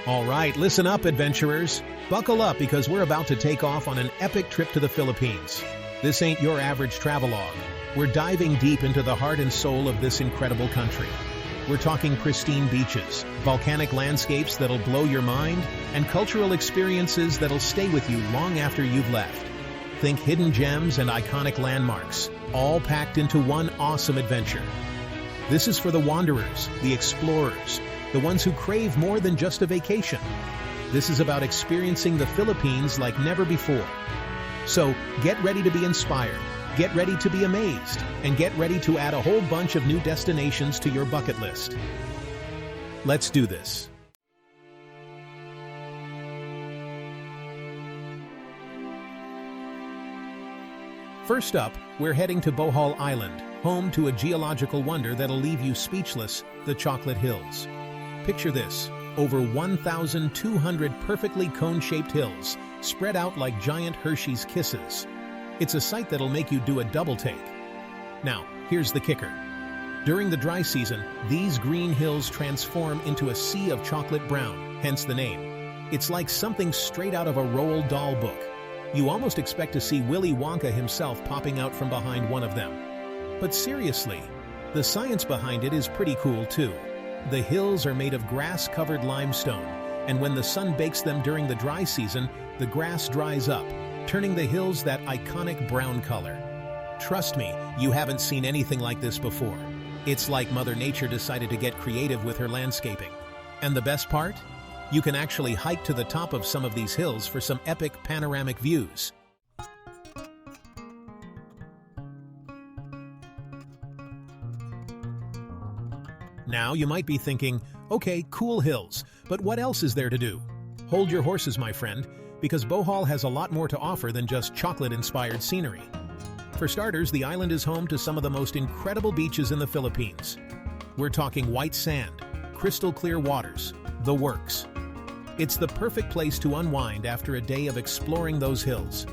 All right, listen up, adventurers. Buckle up because we're about to take off on an epic trip to the Philippines. This ain't your average travelogue. We're diving deep into the heart and soul of this incredible country. We're talking pristine beaches, volcanic landscapes that'll blow your mind, and cultural experiences that'll stay with you long after you've left. Think hidden gems and iconic landmarks, all packed into one awesome adventure. This is for the wanderers, the explorers, the ones who crave more than just a vacation. This is about experiencing the Philippines like never before. So get ready to be inspired, get ready to be amazed, and get ready to add a whole bunch of new destinations to your bucket list. Let's do this. First up, we're heading to Bohol Island, home to a geological wonder that'll leave you speechless, the Chocolate Hills. Picture this, over 1,200 perfectly cone-shaped hills, spread out like giant Hershey's Kisses. It's a sight that'll make you do a double take. Now, here's the kicker. During the dry season, these green hills transform into a sea of chocolate brown, hence the name. It's like something straight out of a Roald Dahl book. You almost expect to see Willy Wonka himself popping out from behind one of them. But seriously, the science behind it is pretty cool too. The hills are made of grass-covered limestone, and when the sun bakes them during the dry season, the grass dries up, turning the hills that iconic brown color. Trust me, you haven't seen anything like this before. It's like Mother Nature decided to get creative with her landscaping. And the best part? You can actually hike to the top of some of these hills for some epic panoramic views. Now, you might be thinking, okay, cool hills, but what else is there to do? Hold your horses, my friend, because Bohol has a lot more to offer than just chocolate-inspired scenery. For starters, the island is home to some of the most incredible beaches in the Philippines. We're talking white sand, crystal clear waters, the works. It's the perfect place to unwind after a day of exploring those hills.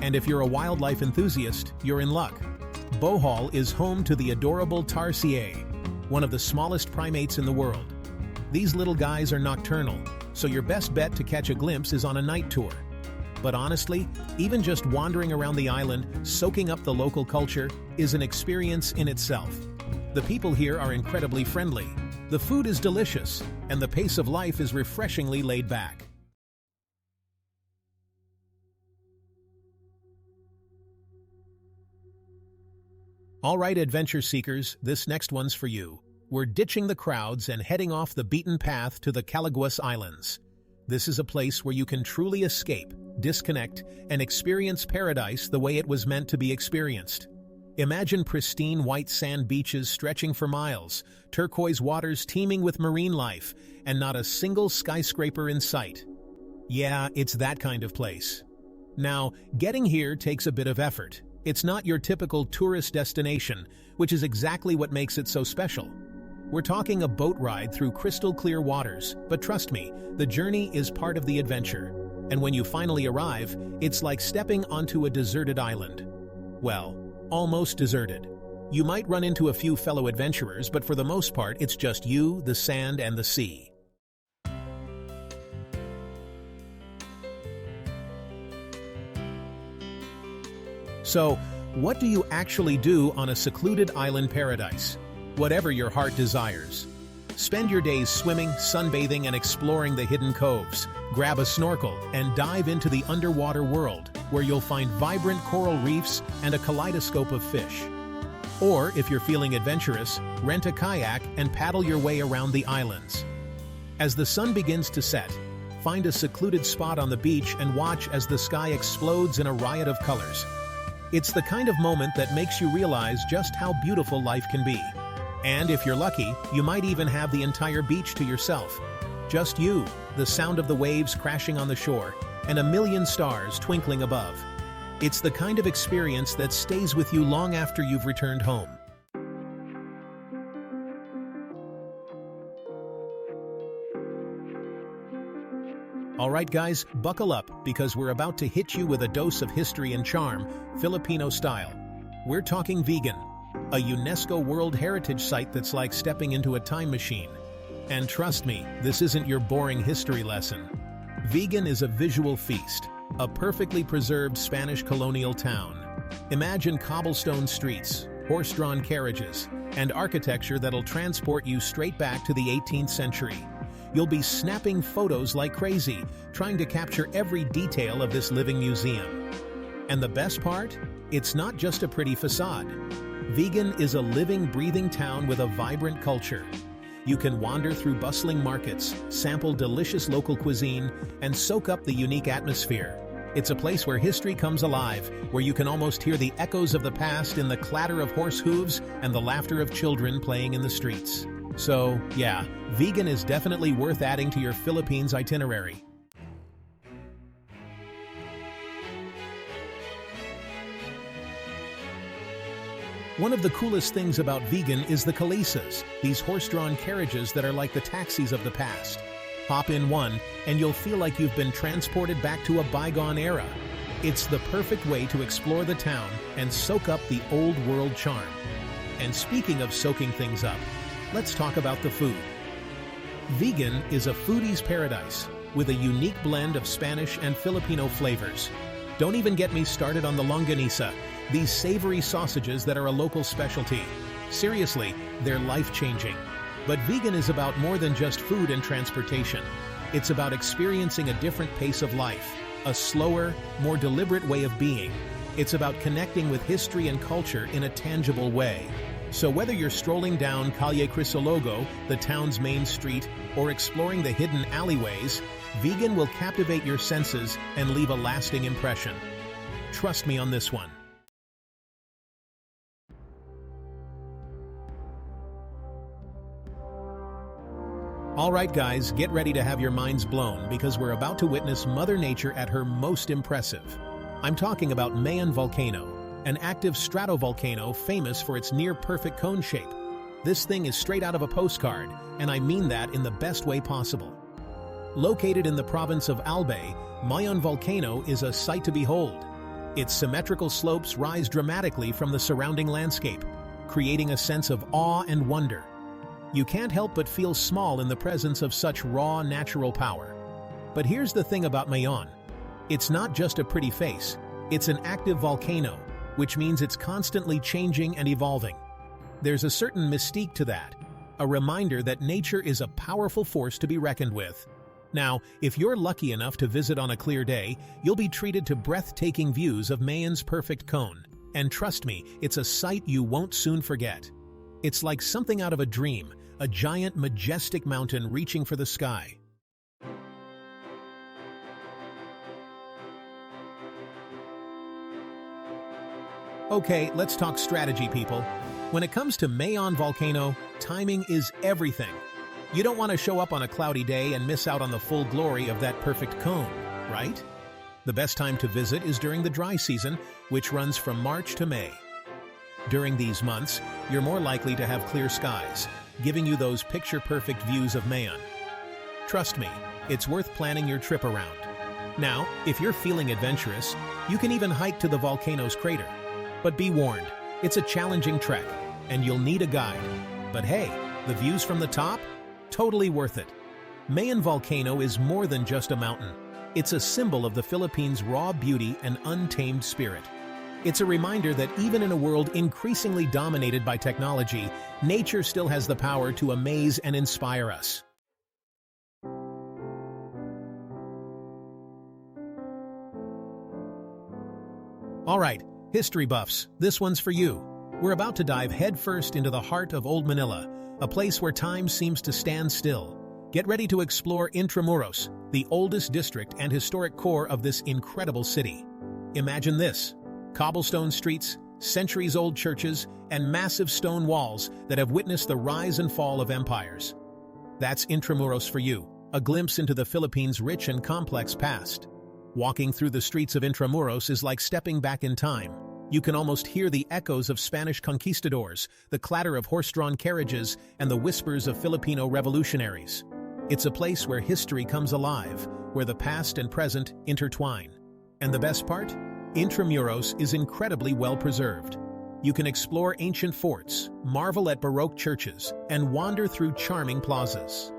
And if you're a wildlife enthusiast, you're in luck. Bohol is home to the adorable tarsier, one of the smallest primates in the world. These little guys are nocturnal, so your best bet to catch a glimpse is on a night tour. But honestly, even just wandering around the island, soaking up the local culture, is an experience in itself. The people here are incredibly friendly, the food is delicious, and the pace of life is refreshingly laid back. All right, adventure seekers, this next one's for you. We're ditching the crowds and heading off the beaten path to the Calaguas Islands. This is a place where you can truly escape, disconnect, and experience paradise the way it was meant to be experienced. Imagine pristine white sand beaches stretching for miles, turquoise waters teeming with marine life, and not a single skyscraper in sight. Yeah, it's that kind of place. Now, getting here takes a bit of effort. It's not your typical tourist destination, which is exactly what makes it so special. We're talking a boat ride through crystal clear waters, but trust me, the journey is part of the adventure. And when you finally arrive, it's like stepping onto a deserted island. Well, almost deserted. You might run into a few fellow adventurers, but for the most part, it's just you, the sand, and the sea. So, what do you actually do on a secluded island paradise? Whatever your heart desires. Spend your days swimming, sunbathing, and exploring the hidden coves. Grab a snorkel and dive into the underwater world, where you'll find vibrant coral reefs and a kaleidoscope of fish. Or, if you're feeling adventurous, rent a kayak and paddle your way around the islands. As the sun begins to set, find a secluded spot on the beach and watch as the sky explodes in a riot of colors. It's the kind of moment that makes you realize just how beautiful life can be. And if you're lucky, you might even have the entire beach to yourself. Just you, the sound of the waves crashing on the shore, and a million stars twinkling above. It's the kind of experience that stays with you long after you've returned home. Alright guys, buckle up because we're about to hit you with a dose of history and charm, Filipino style. We're talking Vigan, a UNESCO World Heritage Site that's like stepping into a time machine. And trust me, this isn't your boring history lesson. Vigan is a visual feast, a perfectly preserved Spanish colonial town. Imagine cobblestone streets, horse-drawn carriages, and architecture that'll transport you straight back to the 18th century. You'll be snapping photos like crazy, trying to capture every detail of this living museum. And the best part? It's not just a pretty facade. Vigan is a living, breathing town with a vibrant culture. You can wander through bustling markets, sample delicious local cuisine, and soak up the unique atmosphere. It's a place where history comes alive, where you can almost hear the echoes of the past in the clatter of horse hooves and the laughter of children playing in the streets. So, yeah, Vigan is definitely worth adding to your Philippines itinerary. One of the coolest things about Vigan is the Kalesas, these horse-drawn carriages that are like the taxis of the past. Hop in one, and you'll feel like you've been transported back to a bygone era. It's the perfect way to explore the town and soak up the old-world charm. And speaking of soaking things up, let's talk about the food. Vigan is a foodie's paradise, with a unique blend of Spanish and Filipino flavors. Don't even get me started on the longanisa, these savory sausages that are a local specialty. Seriously, they're life-changing. But Vigan is about more than just food and transportation. It's about experiencing a different pace of life, a slower, more deliberate way of being. It's about connecting with history and culture in a tangible way. So whether you're strolling down Calle Crisologo, the town's main street, or exploring the hidden alleyways, Vigan will captivate your senses and leave a lasting impression. Trust me on this one. Alright guys, get ready to have your minds blown because we're about to witness Mother Nature at her most impressive. I'm talking about Mayon Volcano, an active stratovolcano famous for its near-perfect cone shape. This thing is straight out of a postcard, and I mean that in the best way possible. Located in the province of Albay, Mayon Volcano is a sight to behold. Its symmetrical slopes rise dramatically from the surrounding landscape, creating a sense of awe and wonder. You can't help but feel small in the presence of such raw natural power. But here's the thing about Mayon. It's not just a pretty face, it's an active volcano, which means it's constantly changing and evolving. There's a certain mystique to that, a reminder that nature is a powerful force to be reckoned with. Now, if you're lucky enough to visit on a clear day, you'll be treated to breathtaking views of Mayon's perfect cone. And trust me, it's a sight you won't soon forget. It's like something out of a dream, a giant, majestic mountain reaching for the sky. Okay, let's talk strategy, people. When it comes to Mayon Volcano, timing is everything. You don't want to show up on a cloudy day and miss out on the full glory of that perfect cone, right? The best time to visit is during the dry season, which runs from March to May. During these months, you're more likely to have clear skies, giving you those picture-perfect views of Mayon. Trust me, it's worth planning your trip around. Now, if you're feeling adventurous, you can even hike to the volcano's crater. But be warned, it's a challenging trek, and you'll need a guide. But hey, the views from the top? Totally worth it. Mayon Volcano is more than just a mountain. It's a symbol of the Philippines' raw beauty and untamed spirit. It's a reminder that even in a world increasingly dominated by technology, nature still has the power to amaze and inspire us. Alright, history buffs, this one's for you. We're about to dive headfirst into the heart of Old Manila, a place where time seems to stand still. Get ready to explore Intramuros, the oldest district and historic core of this incredible city. Imagine this: cobblestone streets, centuries-old churches, and massive stone walls that have witnessed the rise and fall of empires. That's Intramuros for you, a glimpse into the Philippines' rich and complex past. Walking through the streets of Intramuros is like stepping back in time. You can almost hear the echoes of Spanish conquistadors, the clatter of horse-drawn carriages, and the whispers of Filipino revolutionaries. It's a place where history comes alive, where the past and present intertwine. And the best part? Intramuros is incredibly well preserved. You can explore ancient forts, marvel at Baroque churches, and wander through charming plazas.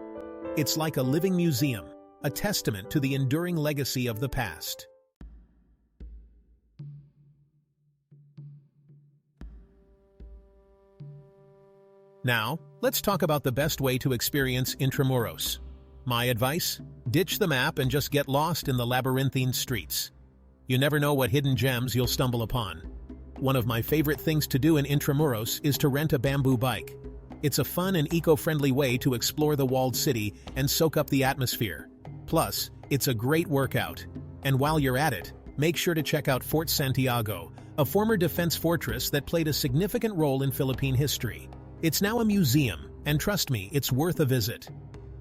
It's like a living museum, a testament to the enduring legacy of the past. Now, let's talk about the best way to experience Intramuros. My advice? Ditch the map and just get lost in the labyrinthine streets. You never know what hidden gems you'll stumble upon. One of my favorite things to do in Intramuros is to rent a bamboo bike. It's a fun and eco-friendly way to explore the walled city and soak up the atmosphere. Plus, it's a great workout. And while you're at it, make sure to check out Fort Santiago, a former defense fortress that played a significant role in Philippine history. It's now a museum, and trust me, it's worth a visit.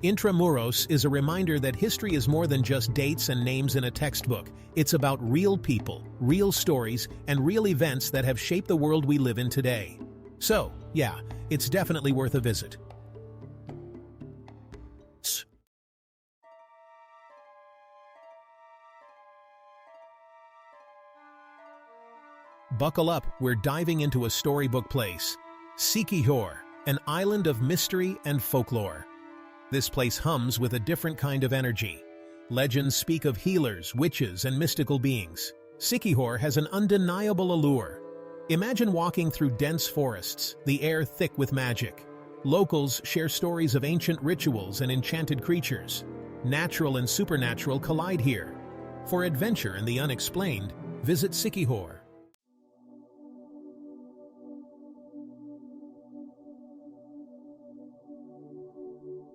Intramuros is a reminder that history is more than just dates and names in a textbook. It's about real people, real stories, and real events that have shaped the world we live in today. So, yeah, it's definitely worth a visit. Buckle up, we're diving into a storybook place. Siquijor, an island of mystery and folklore. This place hums with a different kind of energy. Legends speak of healers, witches, and mystical beings. Siquijor has an undeniable allure. Imagine walking through dense forests, the air thick with magic. Locals share stories of ancient rituals and enchanted creatures. Natural and supernatural collide here. For adventure and the unexplained, visit Siquijor.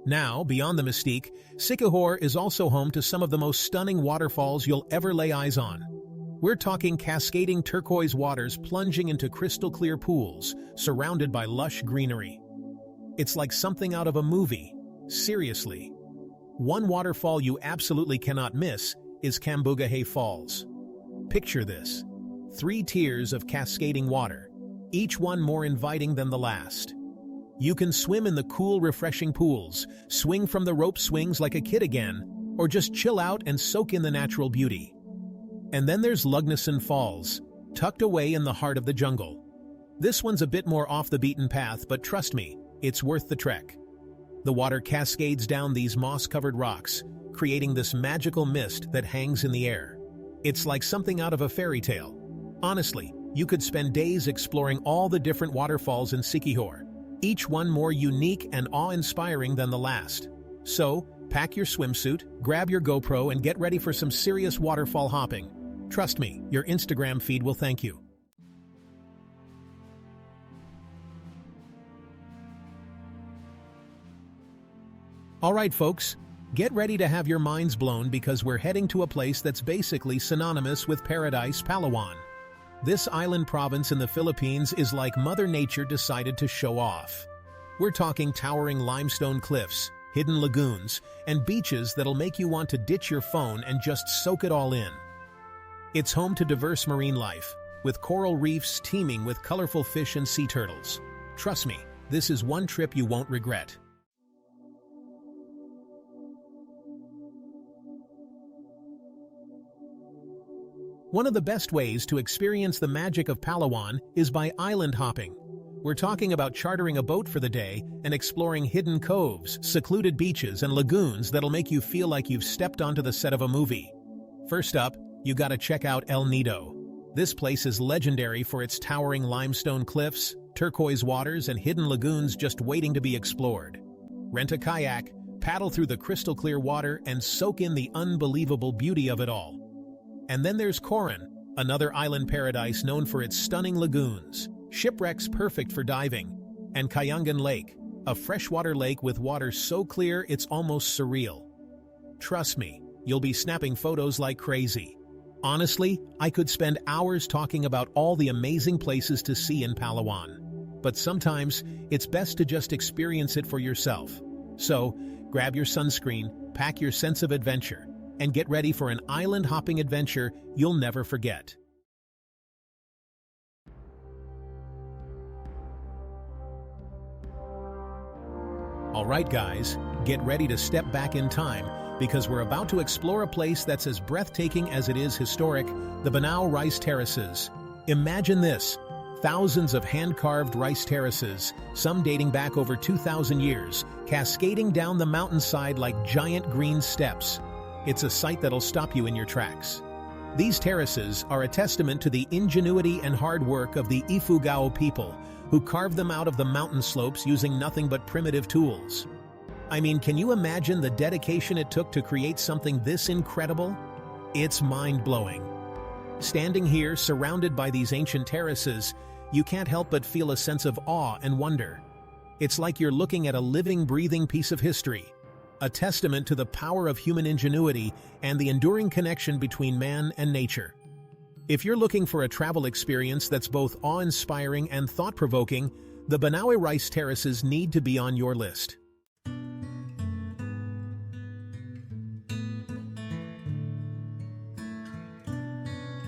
Now, beyond the mystique, Siquijor is also home to some of the most stunning waterfalls you'll ever lay eyes on. We're talking cascading turquoise waters plunging into crystal-clear pools, surrounded by lush greenery. It's like something out of a movie. Seriously. One waterfall you absolutely cannot miss is Calaguas Falls. Picture this. 3 tiers of cascading water, each one more inviting than the last. You can swim in the cool, refreshing pools, swing from the rope swings like a kid again, or just chill out and soak in the natural beauty. And then there's Lugnason Falls, tucked away in the heart of the jungle. This one's a bit more off the beaten path, but trust me, it's worth the trek. The water cascades down these moss-covered rocks, creating this magical mist that hangs in the air. It's like something out of a fairy tale. Honestly, you could spend days exploring all the different waterfalls in Siquijor, each one more unique and awe-inspiring than the last. So, pack your swimsuit, grab your GoPro, and get ready for some serious waterfall hopping. Trust me, your Instagram feed will thank you. Alright folks, get ready to have your minds blown because we're heading to a place that's basically synonymous with paradise, Palawan. This island province in the Philippines is like Mother Nature decided to show off. We're talking towering limestone cliffs, hidden lagoons, and beaches that'll make you want to ditch your phone and just soak it all in. It's home to diverse marine life, with coral reefs teeming with colorful fish and sea turtles. Trust me, this is one trip you won't regret. One of the best ways to experience the magic of Palawan is by island hopping. We're talking about chartering a boat for the day and exploring hidden coves, secluded beaches, and lagoons that'll make you feel like you've stepped onto the set of a movie. First up, you gotta check out El Nido. This place is legendary for its towering limestone cliffs, turquoise waters, and hidden lagoons just waiting to be explored. Rent a kayak, paddle through the crystal-clear water, and soak in the unbelievable beauty of it all. And then there's Coron, another island paradise known for its stunning lagoons, shipwrecks perfect for diving, and Kayangan Lake, a freshwater lake with water so clear it's almost surreal. Trust me, you'll be snapping photos like crazy. Honestly, I could spend hours talking about all the amazing places to see in Palawan. But sometimes, it's best to just experience it for yourself. So, grab your sunscreen, pack your sense of adventure, and get ready for an island-hopping adventure you'll never forget. Alright guys, get ready to step back in time because we're about to explore a place that's as breathtaking as it is historic, the Banaue rice terraces. Imagine this, Thousands of hand-carved rice terraces, some dating back over 2,000 years, cascading down the mountainside like giant green steps. It's a sight that'll stop you in your tracks. These terraces are a testament to the ingenuity and hard work of the Ifugao people, who carved them out of the mountain slopes using nothing but primitive tools. I mean, can you imagine the dedication it took to create something this incredible? It's mind-blowing. Standing here, surrounded by these ancient terraces, you can't help but feel a sense of awe and wonder. It's like you're looking at a living, breathing piece of history, a testament to the power of human ingenuity and the enduring connection between man and nature. If you're looking for a travel experience that's both awe-inspiring and thought-provoking, the Banaue rice terraces need to be on your list.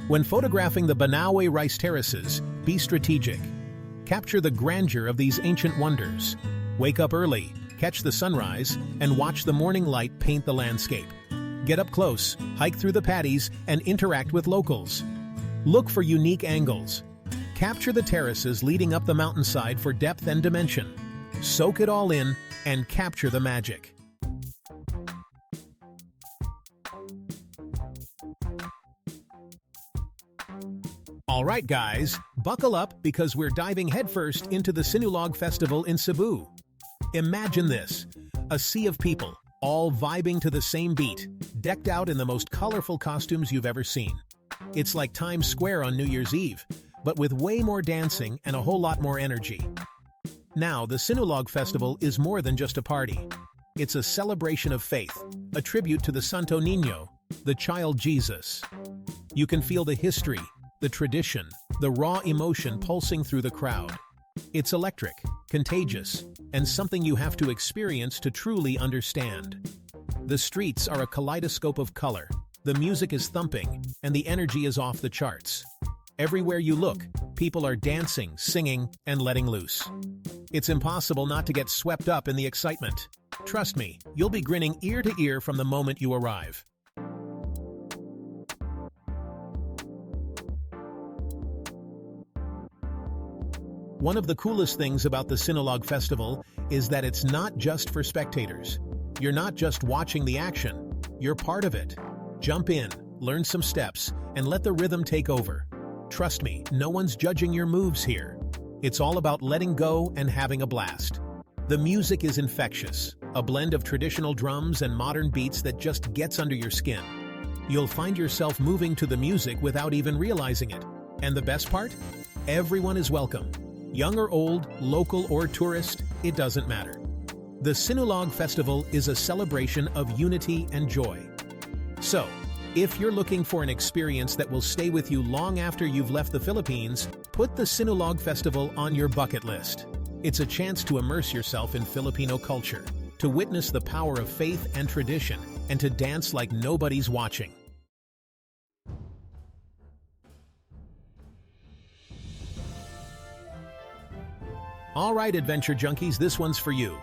When photographing the Banaue rice terraces, be strategic. Capture the grandeur of these ancient wonders. Wake up early, catch the sunrise, and watch the morning light paint the landscape. Get up close, hike through the paddies, and interact with locals. Look for unique angles. Capture the terraces leading up the mountainside for depth and dimension. Soak it all in and capture the magic. Alright guys, buckle up because we're diving headfirst into the Sinulog festival in Cebu. Imagine this, a sea of people, all vibing to the same beat, decked out in the most colorful costumes you've ever seen. It's like Times Square on New Year's Eve, but with way more dancing and a whole lot more energy. Now, the Sinulog festival is more than just a party. It's a celebration of faith, a tribute to the Santo Niño, the child Jesus. You can feel the history, the tradition, the raw emotion pulsing through the crowd. It's electric, contagious, and something you have to experience to truly understand. The streets are a kaleidoscope of color, the music is thumping, and the energy is off the charts. Everywhere you look, people are dancing, singing, and letting loose. It's impossible not to get swept up in the excitement. Trust me, you'll be grinning ear to ear from the moment you arrive. One of the coolest things about the Sinulog Festival is that it's not just for spectators. You're not just watching the action, you're part of it. Jump in, learn some steps, and let the rhythm take over. Trust me, no one's judging your moves here. It's all about letting go and having a blast. The music is infectious, a blend of traditional drums and modern beats that just gets under your skin. You'll find yourself moving to the music without even realizing it. And the best part? Everyone is welcome. Young or old, local or tourist, it doesn't matter. The Sinulog Festival is a celebration of unity and joy. So, if you're looking for an experience that will stay with you long after you've left the Philippines, put the Sinulog Festival on your bucket list. It's a chance to immerse yourself in Filipino culture, to witness the power of faith and tradition, and to dance like nobody's watching. Alright adventure junkies, this one's for you.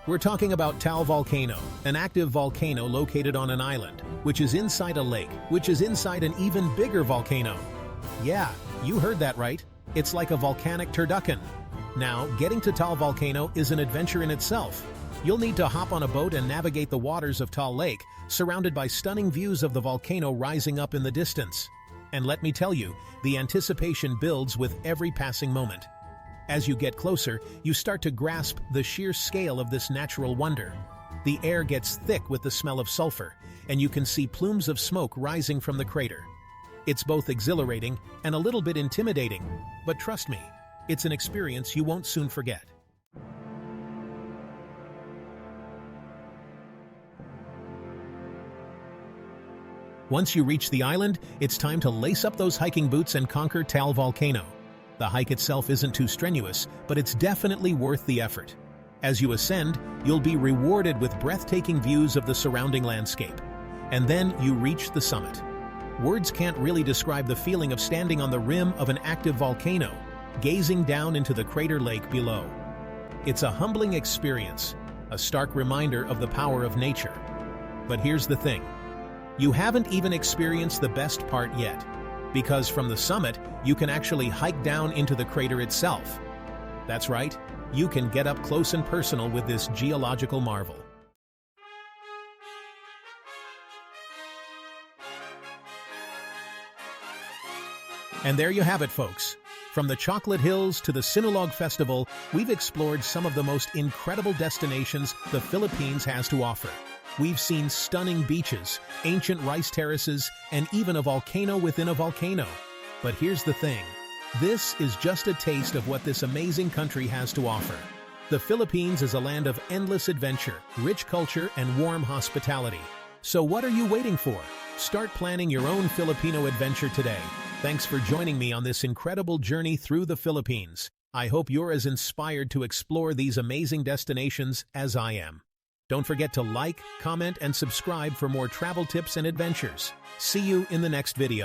We're talking about Taal Volcano, an active volcano located on an island, which is inside a lake, which is inside an even bigger volcano. Yeah, you heard that right. It's like a volcanic turducken. Now, getting to Taal Volcano is an adventure in itself. You'll need to hop on a boat and navigate the waters of Taal Lake, surrounded by stunning views of the volcano rising up in the distance. And let me tell you, the anticipation builds with every passing moment. As you get closer, you start to grasp the sheer scale of this natural wonder. The air gets thick with the smell of sulfur, and you can see plumes of smoke rising from the crater. It's both exhilarating and a little bit intimidating, but trust me, it's an experience you won't soon forget. Once you reach the island, it's time to lace up those hiking boots and conquer Taal Volcano. The hike itself isn't too strenuous, but it's definitely worth the effort. As you ascend, you'll be rewarded with breathtaking views of the surrounding landscape. And then you reach the summit. Words can't really describe the feeling of standing on the rim of an active volcano, gazing down into the crater lake below. It's a humbling experience, a stark reminder of the power of nature. But here's the thing. You haven't even experienced the best part yet. because from the summit, you can actually hike down into the crater itself. That's right, you can get up close and personal with this geological marvel. And there you have it, folks. From the Chocolate Hills to the Sinulog Festival, we've explored some of the most incredible destinations the Philippines has to offer. We've seen stunning beaches, ancient rice terraces, and even a volcano within a volcano. But here's the thing. This is just a taste of what this amazing country has to offer. The Philippines is a land of endless adventure, rich culture, and warm hospitality. So what are you waiting for? Start planning your own Filipino adventure today. Thanks for joining me on this incredible journey through the Philippines. I hope you're as inspired to explore these amazing destinations as I am. Don't forget to like, comment, and subscribe for more travel tips and adventures. See you in the next video.